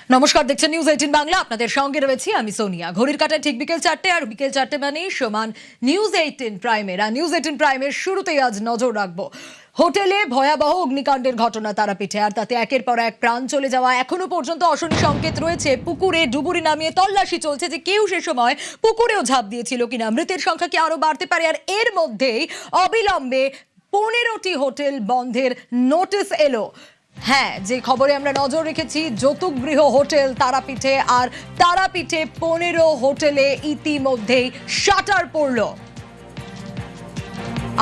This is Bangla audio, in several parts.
নমস্কার, দেখছেন নিউজ 18 বাংলা। আপনাদের সঙ্গে রয়েছি আমি সোনিয়া। ঘড়ির কাঁটায় ঠিক বিকেল 4টে, আর বিকেল 4টে মানেই সমান নিউজ 18 প্রাইমের। আর নিউজ 18 প্রাইমের শুরুতেই আজ নজর রাখবো হোটেলে ভয়াবহ অগ্নিকাণ্ডের ঘটনা তারাপীঠে, আর তাতে একের পর এক প্রাণ চলে যাওয়া। এখনো পর্যন্ত অশনি সংকেত রয়েছে। পুকুরে ডুবুরি নামিয়ে তল্লাশি চলছে যে কেউ সে সময় পুকুরেও ঝাঁপ দিয়েছিল কিনা। মৃতের সংখ্যা কি আরো বাড়তে পারে? আর এর মধ্যেই অবিলম্বে 15টি হোটেল বন্ধের নোটিশ এলো। হ্যাঁ, যে খবরে আমরা নজর রেখেছি, যৌতুকগৃহ হোটেল তারাপীঠে, আর তারাপীঠে 15 হোটেলে ইতিমধ্যেই শাটার পড়ল।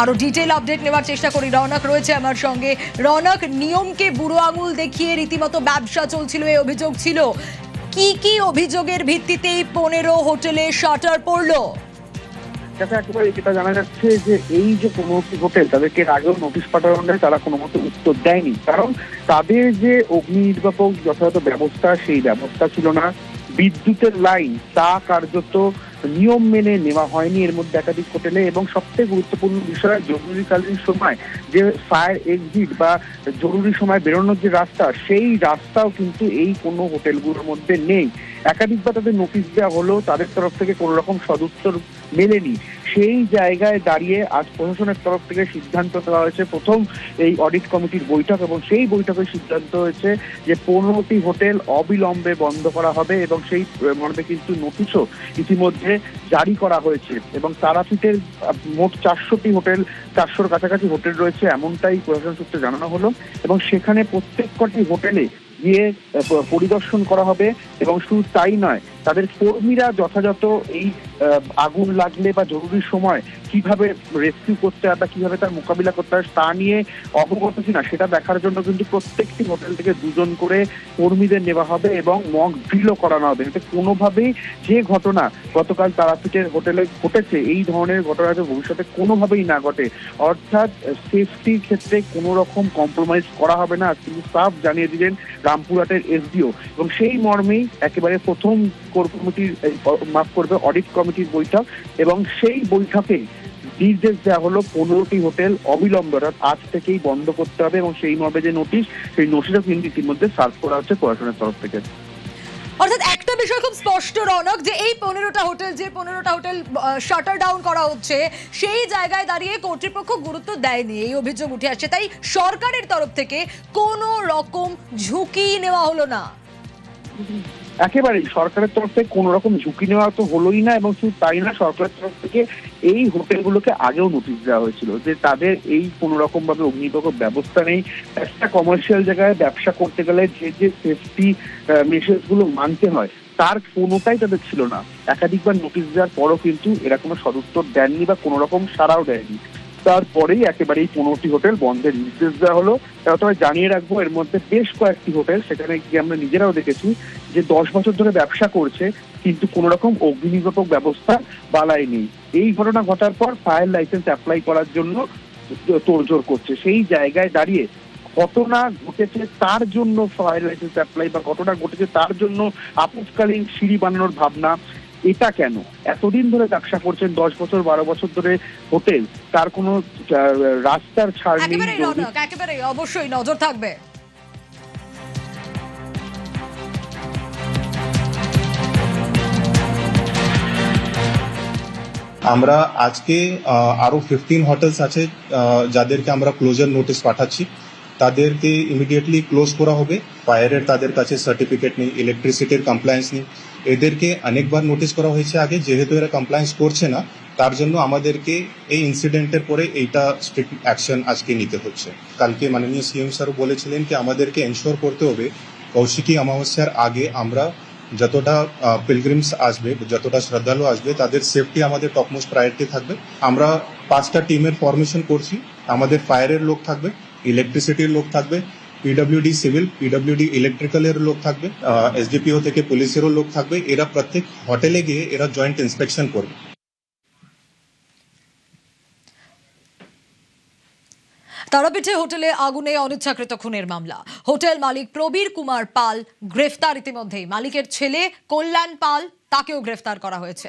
আরো ডিটেল আপডেট নেওয়ার চেষ্টা করি। রৌনক রয়েছে আমার সঙ্গে। রৌনক, নিয়মকে বুড়ো আঙুল দেখিয়ে রীতিমতো ব্যবসা চলছিল, এই অভিযোগ ছিল। কি কি অভিযোগের ভিত্তিতে 15 হোটেলে শাটার পড়লো? একেবারে যেটা জানা যাচ্ছে যে এই যে 15টি হোটেল, তাদেরকে আগেও নোটিশ পাঠানো হয়, তারা কোনো মতো উত্তর দেয়নি। কারণ তাদের যে অগ্নি নির্বাপক যথাযথ ব্যবস্থা, সেই ব্যবস্থা ছিল না। বিদ্যুতের লাইন তা কার্যত নিয়ম মেনে নেওয়া হয়নি এর মধ্যে একাধিক হোটেলে। এবং সবথেকে গুরুত্বপূর্ণ বিষয়, জরুরিকালীন সময় যে ফায়ার এক্সিট বা জরুরি সময় বেরোনোর যে রাস্তা, সেই রাস্তাও কিন্তু এই কোনো হোটেলগুলোর মধ্যে নেই। একাধিকবার তাদের নোটিশ দেওয়া হলো, তাদের তরফ থেকে কোনো রকম সদুত্তর মেলেনি। সেই জায়গায় দাঁড়িয়ে আজ প্রশাসনের তরফ থেকে সিদ্ধান্ত দেওয়া হয়েছে, প্রথম এই অডিট কমিটির বৈঠক, এবং সেই বৈঠকে সিদ্ধান্ত হয়েছে যে 15টি হোটেল অবিলম্বে বন্ধ করা হবে। এবং সেই মর্মে কিন্তু নোটিশও ইতিমধ্যে জারি করা হয়েছে। এবং তারাপীঠের মোট 400টি হোটেল, 400-র কাছাকাছি হোটেল রয়েছে, এমনটাই প্রশাসন সূত্রে জানানো হলো। এবং সেখানে প্রত্যেক কটি হোটেলে গিয়ে পরিদর্শন করা হবে। এবং শুধু তাই নয়, তাদের কর্মীরা যথাযথ এই আগুন লাগলে বা জরুরি সময় কিভাবে রেস্কিউ করতে হয় বা কিভাবে তার মোকাবিলা করতে হয় তা নিয়ে অবগত কিনা সেটা দেখার জন্য কিন্তু প্রত্যেকটি হোটেল থেকে 2 জন করে কর্মীদের নেওয়া হবে এবং মক ড্রিলও করানো হবে। এতে কোনোভাবেই যে ঘটনা গতকাল তারাপীঠের হোটেলে ঘটেছে, এই ধরনের ঘটনা যাতে ভবিষ্যতে কোনোভাবেই না ঘটে। অর্থাৎ সেফটির ক্ষেত্রে কোনো রকম কম্প্রোমাইজ করা হবে না, কিন্তু সাফ জানিয়ে দিলেন রামপুরহাটের এসডিও। এবং সেই মর্মেই একেবারে প্রথম অডিট কমিটির বৈঠক, এবং সেই বৈঠকে নির্দেশ দেওয়া হলো 15টি হোটেল অবিলম্বে আজ থেকেই বন্ধ করতে হবে। এবং সেই মর্মে যে নোটিশ, সেই নোটিশও কিন্তু ইতিমধ্যে সার্ভ করা হচ্ছে প্রশাসনের তরফ থেকে। অর্থাৎ একটা বিষয় খুব স্পষ্ট, রৌনক, যে এই 15টা হোটেল শাটার ডাউন করা হচ্ছে, সেই জায়গায় দাঁড়িয়ে কর্তৃপক্ষ গুরুত্ব দেয়নি, এই অভিযোগ উঠে আসছে। তাই সরকারের তরফ থেকে কোনো রকম ঝুঁকি নেওয়া হলো না। একেবারেই সরকারের তরফ থেকে কোন রকম ঝুঁকি নেওয়া তো হলোই না। এবং শুধু তাই না, সরকারের তরফ থেকে এই হোটেলগুলোকে আগেও নোটিশ দেওয়া হয়েছিল যে তাদের এই কোন রকম ভাবে অগ্নিনির্বাপক ব্যবস্থা নেই। একটা কমার্শিয়াল জায়গায় ব্যবসা করতে গেলে যে যে সেফটি মেজার্স গুলো মানতে হয়, তার কোনোটাই তাদের ছিল না। একাধিকবার নোটিশ দেওয়ার পরও কিন্তু এরা কোনো সদুত্তর দেননি বা কোনো রকম সাড়াও দেয়নি। তারপরেই একেবারেই 15টি হোটেল বন্ধের নির্দেশ দেওয়া হলো। তবে জানিয়ে রাখবো, এর মধ্যে বেশ কয়েকটি হোটেল, সেখানে গিয়ে আমরা নিজেরাও দেখেছি যে 10 বছর ধরে ব্যবসা করছে, কিন্তু কোন রকম অগ্নি নির্বাপক ব্যবস্থা বালাই নেই। এই ঘটনা ঘটার পর ফায়ার লাইসেন্স অ্যাপ্লাই করার জন্য তোড়জোড় করছে। সেই জায়গায় দাঁড়িয়ে ঘটনা ঘটেছে তার জন্য ফায়ার লাইসেন্স অ্যাপ্লাই, বা ঘটনা ঘটেছে তার জন্য আপৎকালীন সিঁড়ি বানানোর ভাবনা, এটা কেন? এতদিন ধরে ব্যবসা করছেন, 10 বছর 12 বছর ধরে হোটেল, তার কোনো রাস্তার ছাড় নেই। একেবারে অবশ্যই নজর থাকবে। আমরা আজকে আরো 15 হোটেলস আছে যাদেরকে আমরা ক্লোজার নোটিশ পাঠাচ্ছি। তাদেরকে ইমিডিয়েটলি ক্লোজ করা হবে। ফায়ারের তাদের কাছে সার্টিফিকেট নেই, ইলেকট্রিসিটির কমপ্লায়েন্স নেই। এদেরকে অনেকবার নোটিশ করা হয়েছে আগে, যেহেতু এরা কমপ্লায়েন্স করছে না, তার জন্য আমাদেরকে এই ইনসিডেন্টের পরে এইটা স্ট্রিক্ট অ্যাকশন আজকে নিতে হচ্ছে। কালকে মাননীয় সিএম স্যারও বলেছিলেন কি আমাদেরকে এনশোর করতে হবে কৌশিকী অমাবস্যার আগে আমরা যতটা পিলগ্রিমস আসবে, যতটা শ্রদ্ধালু আসবে, তাদের সেফটি আমাদের টপমোস্ট প্রায়োরিটি থাকবে। আমরা 5টা টিমের ফরমেশন করছি। আমাদের ফায়ারের লোক থাকবে, ইলেকট্রিসিটির লোক থাকবে, পিডব্লিউডি সিভিল, পিডব্লিউডি ইলেকট্রিক্যালের লোক থাকবে, এসডিপিও থেকে পুলিশেরও লোক থাকবে। এরা প্রত্যেক হোটেলে গিয়ে এরা জয়েন্ট ইন্সপেকশন করবে। তারাপীঠে হোটেলে আগুনে অনিচ্ছাকৃত খুনের মামলা। হোটেল মালিক প্রবীর কুমার পাল গ্রেফতার ইতিমধ্যেই। মালিকের ছেলে কল্যাণ পাল, তাকেও গ্রেফতার করা হয়েছে।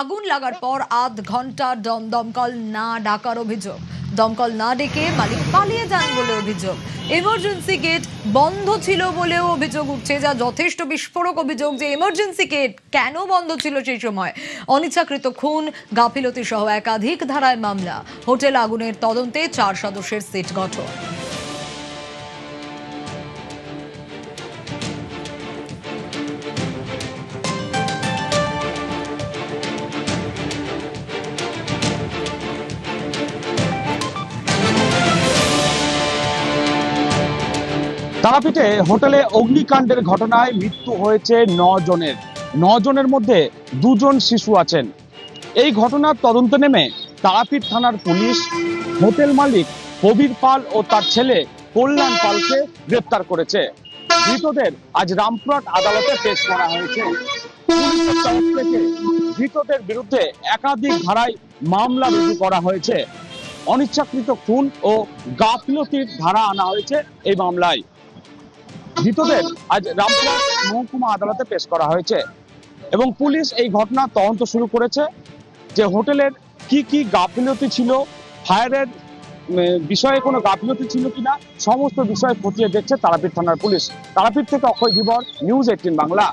আগুন লাগার পর আধ ঘন্টা দমকল না ডাকার অভিযোগ। দমকল না ডেকে মালিক পালিয়ে যান বলে অভিযোগ। এমার্জেন্সি গেট বন্ধ ছিল বলেও অভিযোগ উঠছে, যা যথেষ্ট বিস্ফোরক অভিযোগ যে এমার্জেন্সি গেট কেন বন্ধ ছিল সেই সময়। অনিচ্ছাকৃত খুন, গাফিলতি সহ একাধিক ধারায় মামলা। হোটেল আগুনের তদন্তে 4 সদস্যের সিট গঠন। তারাপীঠে হোটেলে অগ্নিকাণ্ডের ঘটনায় মৃত্যু হয়েছে 9 জনের। 9 জনের মধ্যে 2 জন শিশু আছেন। এই ঘটনার তদন্তে নেমে তারাপীঠ থানার পুলিশ হোটেল মালিক কবির পাল ও তার ছেলে কল্যাণ পালকে গ্রেপ্তার করেছে। ধৃতদের আজ রামপুরহাট আদালতে পেশ করা হয়েছে। পুলিশের তরফ থেকে ধৃতদের বিরুদ্ধে একাধিক ধারায় মামলা রুজু করা হয়েছে। অনিচ্ছাকৃত খুন ও গাফিলতির ধারা আনা হয়েছে এই মামলায়। ধৃতদের আজ রামপুরহাট মহকুমা আদালতে পেশ করা হয়েছে এবং পুলিশ এই ঘটনার তদন্ত শুরু করেছে যে হোটেলের কি গাফিলতি ছিল, ফায়ারের বিষয়ে কোনো গাফিলতি ছিল কিনা, সমস্ত বিষয় খতিয়ে দেখছে তারাপীঠ থানার পুলিশ। তারাপীঠ থেকে অক্ষয় ধীবর, নিউজ 18 বাংলা।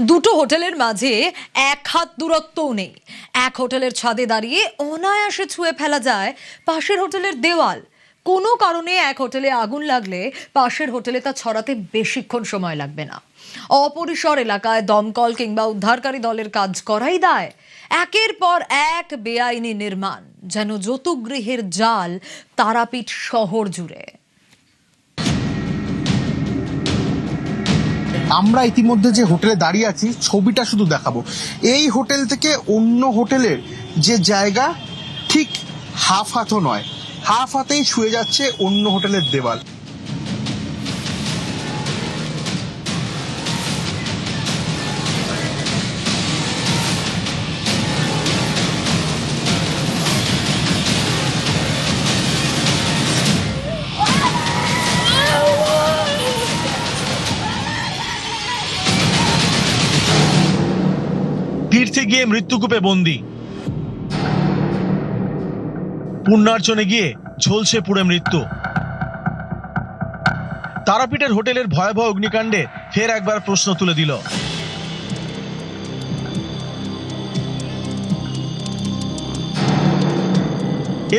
দুটো হোটেলের মাঝে 1 হাত দূরত্বও নেই। এক হোটেলের ছাদে দাঁড়িয়ে অনায়াসে ছুঁয়ে ফেলা যায় পাশের হোটেলের দেওয়াল। কোনো কারণে এক হোটেলে আগুন লাগলে পাশের হোটেলে তা ছড়াতে বেশিক্ষণ সময় লাগবে না। অপরিসর এলাকায় দমকল কিংবা উদ্ধারকারী দলের কাজ করাই দায়। একের পর এক বেআইনি নির্মাণ, যেন যৌতুকগৃহের জাল তারাপীঠ শহর জুড়ে। আমরা ইতিমধ্যে যে হোটেলে দাঁড়িয়ে আছি ছবিটা শুধু দেখাবো। এই হোটেল থেকে অন্য হোটেলের যে জায়গা ঠিক হাফ হাতও নয়, হাফ হাতেই ছুঁয়ে যাচ্ছে অন্য হোটেলের দেওয়াল। তীর্থে গিয়ে মৃত্যুকূপে বন্দী, পুণ্যার্চনে গিয়ে ঝলসে পুড়ে মৃত্যু। তারাপীঠের হোটেলের ভয়াবহ অগ্নিকাণ্ডে ফের একবার প্রশ্ন তুলে দিল।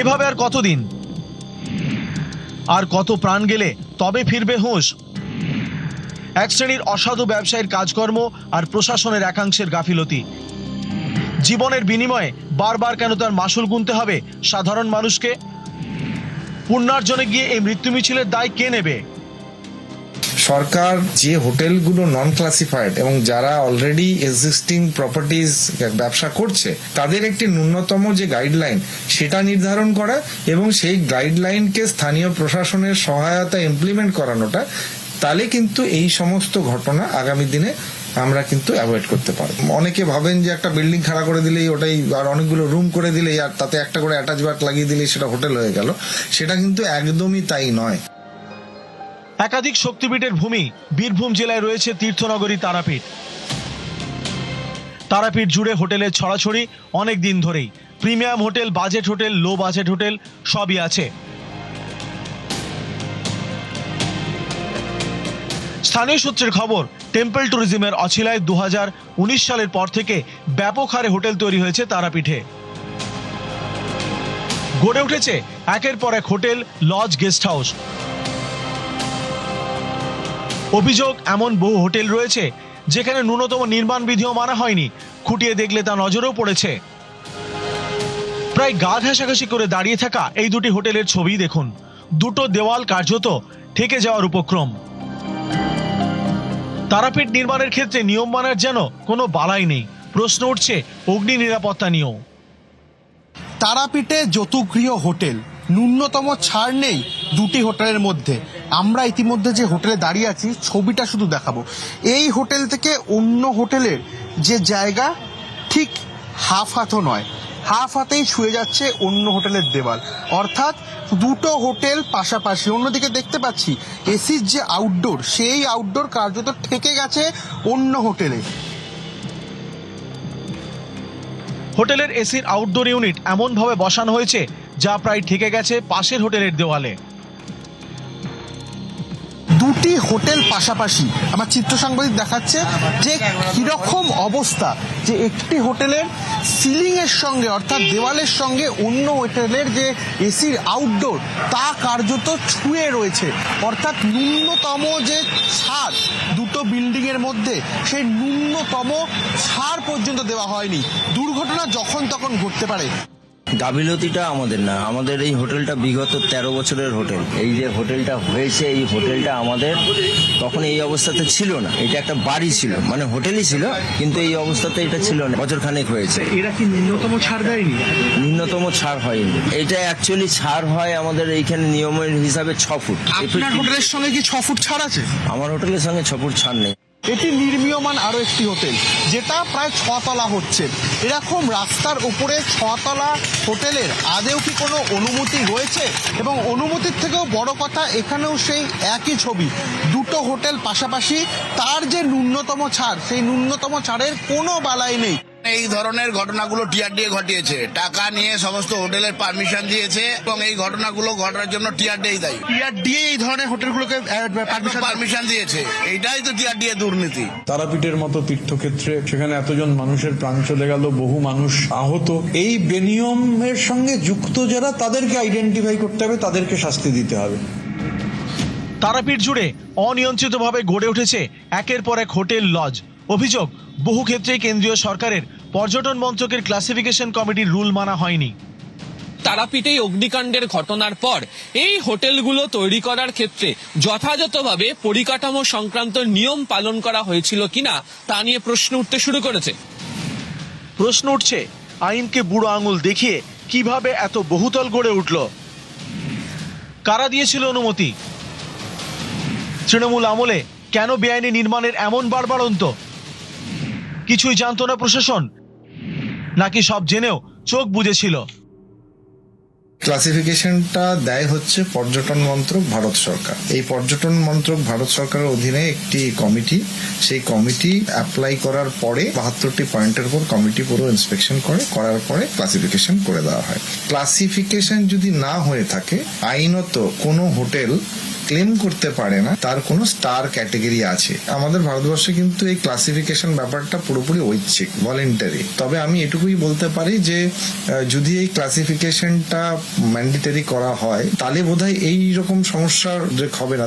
এভাবে আর কতদিন, আর কত প্রাণ গেলে তবে ফিরবে হুঁশ? এক শ্রেণীর অসাধু ব্যবসায়ীর কাজকর্ম আর প্রশাসনের একাংশের গাফিলতি। জীবনের বিনিময়ে বারবার কেন তার মাসুল গুনতে হবে সাধারণ মানুষকে? পুণ্যার্জনে গিয়ে এই মৃত্যু মিছিলের দায় কে নেবে? সরকার যে হোটেলগুলো নন ক্লাসিফাইড এবং যারা অলরেডি এক্সিস্টিং প্রপার্টিজ ব্যবসা করছে তাদের একটি ন্যূনতম যে গাইডলাইন সেটা নির্ধারণ করা এবং সেই গাইডলাইনকে স্থানীয় প্রশাসনের সহায়তা ইমপ্লিমেন্ট করানোটা, তাহলে কিন্তু এই সমস্ত ঘটনা আগামী দিনে আমরা কিন্তু অ্যাভয়েড করতে পারবো। অনেকে ভাবেন যে একটা বিল্ডিং খাড়া করে দিলেই ওটাই, আর অনেকগুলো রুম করে দিলেই, আর তাতে একটা করে অ্যাটাচ বাথ লাগিয়ে দিলেই সেটা হোটেল হয়ে গেল, সেটা কিন্তু একদমই তাই নয়। একাধিক শক্তিপীঠের ভূমি বীরভূম জেলায় রয়েছে তীর্থনগরী তারাপীঠ। তারাপীঠ জুড়ে হোটেলের ছড়াছড়ি অনেক দিন ধরেই। Premium hotel, budget hotel, low budget hotel সবই আছে। স্থানীয় সূত্রের খবর, টেম্পল ট্যুরিজমের অছিলায় 2019 সালের পর থেকে ব্যাপক হারে হোটেল তৈরি হয়েছে তারাপীঠে। গড়ে উঠেছে একের পর এক হোটেল, লজ, গেস্ট হাউস। অভিযোগ, এমন বহু হোটেল রয়েছে যেখানে ন্যূনতম নির্মাণ বিধিও মানা হয়নি। খুঁটিয়ে দেখলে তা নজরেও পড়েছে। প্রায় গা ঘেঁষাঘেঁষি করে দাঁড়িয়ে থাকা এই দুটি হোটেলের ছবি দেখুন। দুটো দেওয়াল কার্যত ঠেকে যাওয়ার উপক্রম। তারাপীঠ নির্মাণের ক্ষেত্রে নিয়ম মানার যেন কোনো বালাই নেই। প্রশ্ন উঠছে অগ্নি নিরাপত্তা নিয়েও। তারাপীঠে যৌতুকগৃহ হোটেল, ন্যূনতম ছাড় নেই দুটি হোটেলের মধ্যে। আমরা ইতিমধ্যে যে হোটেলে দাঁড়িয়ে আছি ছবিটা শুধু দেখাবো। এই হোটেল থেকে অন্য হোটেলের যে জায়গা ঠিক হাফ হাতও নয়, হাফ হাতেই ছুঁয়ে যাচ্ছে অন্য হোটেলের দেওয়াল। অর্থাৎ দুটো হোটেল পাশাপাশি। অন্যদিকে দেখতে পাচ্ছি এসির যে আউটডোর, সেই আউটডোর কার্যত ঠেকে গেছে অন্য হোটেলে। হোটেলের এসির আউটডোর ইউনিট এমনভাবে বসানো হয়েছে যা প্রায় ঠেকে গেছে পাশের হোটেলের দেওয়ালে। দুটি হোটেল পাশাপাশি আমার চিত্র সাংবাদিক দেখাচ্ছে যে কিরকম অবস্থা, যে একটি হোটেলের সিলিং এর সঙ্গে অর্থাৎ দেওয়ালের সঙ্গে অন্য হোটেলের যে এসির আউটডোর তা কার্যত ছুঁয়ে রয়েছে। অর্থাৎ ন্যূনতম যে ছাড় দুটো বিল্ডিং এর মধ্যে সেই ন্যূনতম ছাড় পর্যন্ত দেওয়া হয়নি। দুর্ঘটনা যখন তখন ঘটতে পারে। গাফিলতিটা আমাদের না, আমাদের এই হোটেলটা বিগত 13 বছরের হোটেল। এই যে হোটেলটা হয়েছে, এই হোটেলটা আমাদের তখন এই অবস্থাতে ছিল না। এটা একটা বাড়ি ছিল, মানে হোটেলই ছিল, কিন্তু এই অবস্থাতে এটা ছিল না। বছরখানেক হয়েছে। এরা কি ন্যূনতম ছাড় দেয়নি? ন্যূনতম ছাড় হয়নি। এটা অ্যাকচুয়ালি ছাড় হয় আমাদের এইখানে নিয়মের হিসাবে 6 ফুট। আপনার হোটেলের সঙ্গে কি 6 ফুট ছাড় আছে? আমার হোটেলের সঙ্গে 6 ফুট ছাড় নেই। এটি নির্মীয়মান আরো একটি হোটেল যেটা প্রায় 6 তলা হচ্ছে। এরকম রাস্তার উপরে 6 তলা হোটেলের আদেও কি কোনো অনুমতি রয়েছে? এবং অনুমতির থেকেও বড় কথা, এখানেও সেই একই ছবি, দুটো হোটেল পাশাপাশি, তার যে ন্যূনতম ছাড় সেই ন্যূনতম ছাড়ের কোনো বালাই নেই। এই ধরনের ঘটনাগুলো টিআরডিএ ঘটিয়েছে, টাকা নিয়ে সমস্ত হোটেলের পারমিশন দিয়েছে এবং এই ঘটনাগুলো ঘটার জন্য টিআরডিএ দায়ী। টিআরডিএ এই ধরনের হোটেলগুলোকে পারমিশন দিয়েছে, এইটাই তো টিআরডিএ দুর্নীতি। তারাপীঠের মতো তীর্থক্ষেত্রে সেখানে এতজন মানুষের প্রাণ চলে গেল, বহু মানুষ আহত। এই বেনিয়মের সঙ্গে যুক্ত যারা, তাদেরকে আইডেন্টিফাই করতে হবে, তাদেরকে শাস্তি দিতে হবে। তারাপীঠ জুড়ে অনিয়ন্ত্রিতভাবে গড়ে উঠেছে একের পর এক হোটেল, লজ। অভিযোগ, বহু ক্ষেত্রেই কেন্দ্রীয় সরকারের পর্যটন মন্ত্রকের ক্লাসিফিকেশন কমিটির রুল মানা হয়নি। তারাপীঠে অগ্নিকাণ্ডের ঘটনার পর এই হোটেলগুলো তৈরি করার ক্ষেত্রে যথাযথভাবে পরিকাঠামো সংক্রান্ত নিয়ম পালন করা হয়েছিল কিনা তা নিয়ে প্রশ্ন উঠতে শুরু করেছে। প্রশ্ন উঠছে, আইনকে বুড়ো আঙুল দেখিয়ে কিভাবে এত বহুতল গড়ে উঠল? কারা দিয়েছিল অনুমতি? তৃণমূল আমলে কেন বেআইনি নির্মাণের এমন বাড়বাড়ন্ত? কিছুই জানতো না প্রশাসন, নাকি সব জেনেও চোখ বুজেছিল? ক্লাসিফিকেশনটা দেয় হচ্ছে পর্যটন মন্ত্রক, ভারত সরকার। এই পর্যটন মন্ত্রক ভারত সরকারের অধীনে একটি কমিটি, সেই কমিটি অ্যাপ্লাই করার পরে 72টি পয়েন্টের উপর কমিটি পুরো ইন্সপেকশন করার পরে ক্লাসিফিকেশন করে দেওয়া হয়। ক্লাসিফিকেশন যদি না হয়ে থাকে, আইনত কোনো হোটেল ক্লেম করতে পারে না তার কোনো স্টার ক্যাটেগরি আছে। আমাদের ভারতবর্ষে কিন্তু এই ক্লাসিফিকেশন ব্যাপারটা পুরোপুরি ঐচ্ছিক, ভলেন্টারি। তবে আমি এটুকুই বলতে পারি যে যদি এই ক্লাসিফিকেশনটা ম্যান্ডেটরি করা হয়, তাহলে বোধহয় এই রকম সমস্যার হবে না।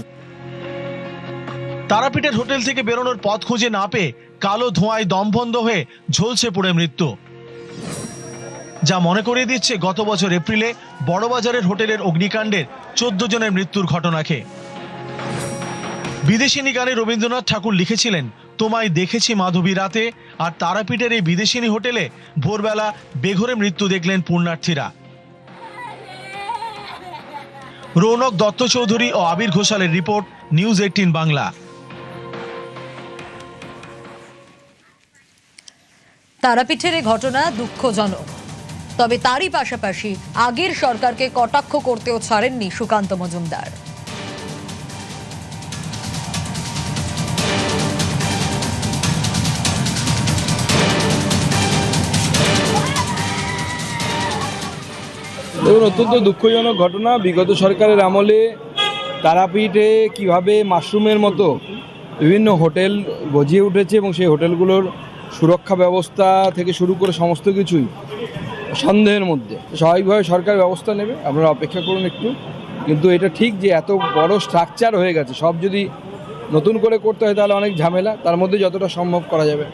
তারাপীঠের হোটেল থেকে বেরোনোর পথ খুঁজে না পেয়ে কালো ধোঁয়ায় দমবন্ধ হয়ে ঝলসে পড়ে মৃত্যু, যা মনে করিয়ে দিচ্ছে গত বছর এপ্রিলে বড়বাজারের হোটেলের অগ্নিকাণ্ডের 14 জনের মৃত্যুর ঘটনাকে। বিদেশিনী গানে রবীন্দ্রনাথ ঠাকুর লিখেছিলেন, তোমায় দেখেছি মাধবী রাতে, আর তারাপীঠের এই বিদেশিনী হোটেলে ভোরবেলা বেঘরে মৃত্যু দেখলেন পুণ্যার্থীরা। রৌনক দত্ত চৌধুরী ও আবির ঘোষালের রিপোর্ট, নিউজ 18 বাংলা। তারাপীঠের এই ঘটনা দুঃখজনক, তবে তারই পাশাপাশি আগের সরকারকে কটাক্ষ করতেও ছাড়েননি সুকান্ত মজুমদার। দেখুন, অত্যন্ত দুঃখজনক ঘটনা। বিগত সরকারের আমলে তারাপীঠে কিভাবে মাশরুমের মতো বিভিন্ন হোটেল গজিয়ে উঠেছে এবং সেই হোটেলগুলোর সুরক্ষা ব্যবস্থা থেকে শুরু করে সমস্ত কিছুই সন্দেহের মধ্যে। স্বাভাবিকভাবে সরকার ব্যবস্থা নেবে, আপনারা অপেক্ষা করুন একটু। কিন্তু এটা ঠিক যে এত বড় স্ট্রাকচার হয়ে গেছে, সব যদি নতুন করে করতে হয় তাহলে অনেক ঝামেলা, তার মধ্যে যতটা সম্ভব করা যাবে।